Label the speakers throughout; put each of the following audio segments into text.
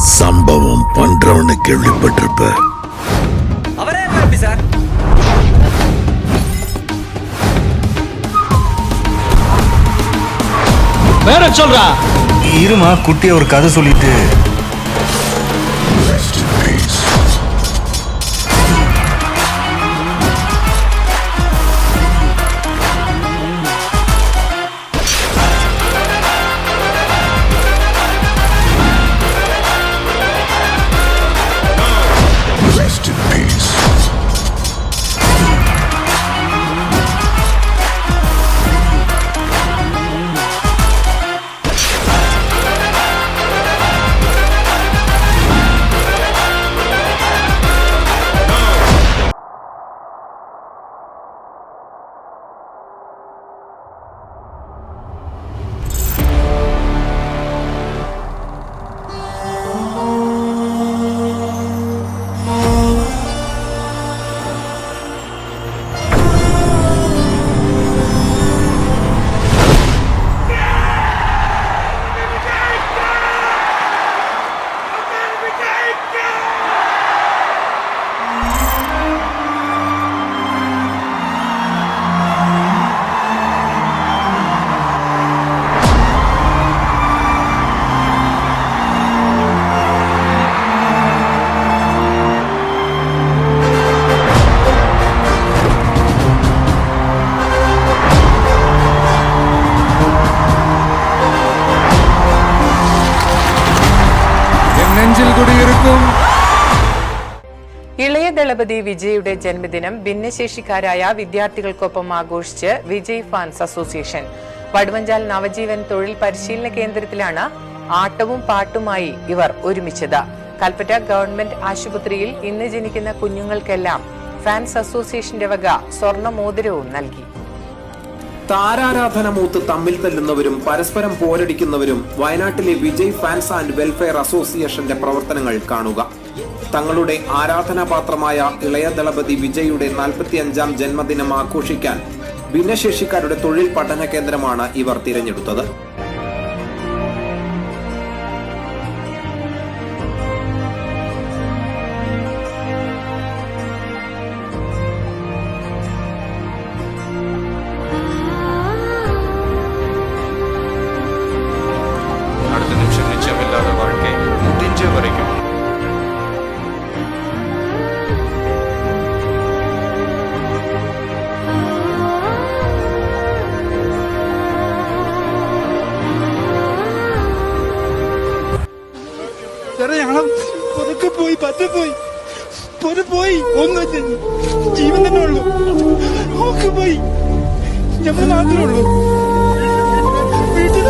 Speaker 1: சம்பவம் பண்றவன்னு கேள்விப்பட்டிருப்ப.
Speaker 2: சார் வேற சொல்றா
Speaker 3: இருமா, குட்டிய ஒரு கதை சொல்லிட்டு.
Speaker 4: ഇളയ ദളപതി വിജയുടെ ജന്മദിനം ഭിന്നശേഷിക്കാരായ വിദ്യാർത്ഥികൾക്കൊപ്പം ആഘോഷിച്ച് വിജയ് ഫാൻസ് അസോസിയേഷൻ. വടുവഞ്ചാൽ നവജീവൻ തൊഴിൽ പരിശീലന കേന്ദ്രത്തിലാണ് ആട്ടവും പാട്ടുമായി ഇവർ ഒരുമിച്ചത്. കൽപ്പറ്റ ഗവൺമെന്റ് ആശുപത്രിയിൽ ഇന്ന് ജനിക്കുന്ന കുഞ്ഞുങ്ങൾക്കെല്ലാം ഫാൻസ് അസോസിയേഷന്റെ വക സ്വർണ്ണ മോതിരവും നൽകി.
Speaker 5: താരാരാധന മൂത്ത് തമ്മിൽ തല്ലുന്നവരും പരസ്പരം പോരടിക്കുന്നവരും വയനാട്ടിലെ വിജയ് ഫാൻസ് ആൻഡ് വെൽഫെയർ അസോസിയേഷന്റെ പ്രവർത്തനങ്ങൾ കാണുക. തങ്ങളുടെ ആരാധനാപാത്രമായ ഇളയ ദളപതി വിജയുടെ 45ാം ജന്മദിനം ആഘോഷിക്കാൻ ഭിന്നശേഷിക്കാരുടെ തൊഴിൽ പഠന കേന്ദ്രമാണ് ഇവർ തിരഞ്ഞെടുത്തത്.
Speaker 6: അടുത്ത നിമിഷം നിശ്ചയമില്ലാതെ வாழ்க்கை முடிஞ்ச வரைக்கும்
Speaker 7: പോയി ഒന്നും ജീവൻ തന്നെ ഉള്ളൂ. പോയി ഞങ്ങൾ മാത്രമേ ഉള്ളൂ വീട്ടിൽ.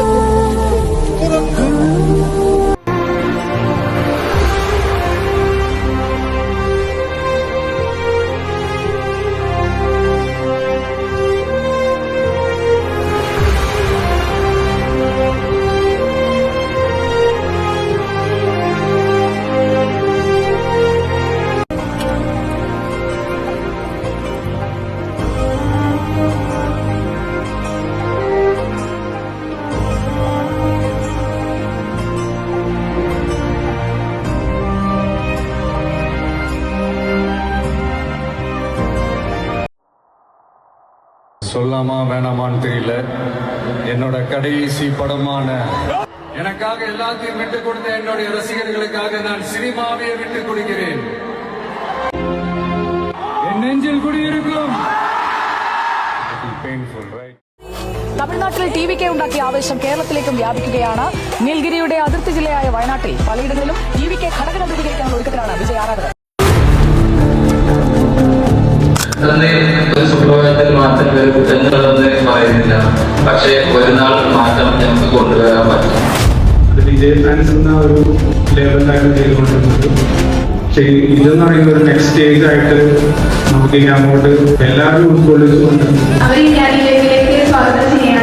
Speaker 8: சொல்லாமா வேணாமான்னு தெரியல. என்னோட கடைசி படமான எனக்காக எல்லாத்தையும் விட்டு கொடுத்த என்னுடைய ரசிகர்களுக்காக நான் சினிமாவை விட்டு கொடுக்கிறேன். என் நெஞ்சில் குடியிருக்கும்.
Speaker 9: തമിഴ്നാട്ടിൽ ടിവിക്ക് ഉണ്ടാക്കിയ ആവേശം കേരളത്തിലേക്കും വ്യാപിക്കുകയാണ്. നീൽഗിരിയുടെ അതിർത്തി ജില്ലയായ വയനാട്ടിൽ പലയിടങ്ങളിലും ടിവിക്ക് ഘടകം രൂപീകരിക്കാനുള്ള ഒരുക്കത്തിലാണ് വിജയ് ആരാധകർ.
Speaker 10: ഒരു സുപ്രഭാതത്തിൽ മാറ്റം വരും എന്നുള്ളതൊന്നും പറയുന്നില്ല. പക്ഷേ ഒരു നാൾ മാറ്റം നമുക്ക് കൊണ്ടുവരാൻ പറ്റും.
Speaker 11: വിജയ് ഫാൻസ് എന്ന ഒരു ലെവലിലാണ് ചെയ്തുകൊണ്ടിരുന്നത്. ഇതെന്ന് പറയുന്ന ഒരു നെക്സ്റ്റ് സ്റ്റേജ് ആയിട്ട് നമുക്ക് ഇനി അങ്ങോട്ട് എല്ലാവരും ഉൾക്കൊള്ളിച്ചുകൊണ്ട്
Speaker 12: സ്വാഗതം ചെയ്യാൻ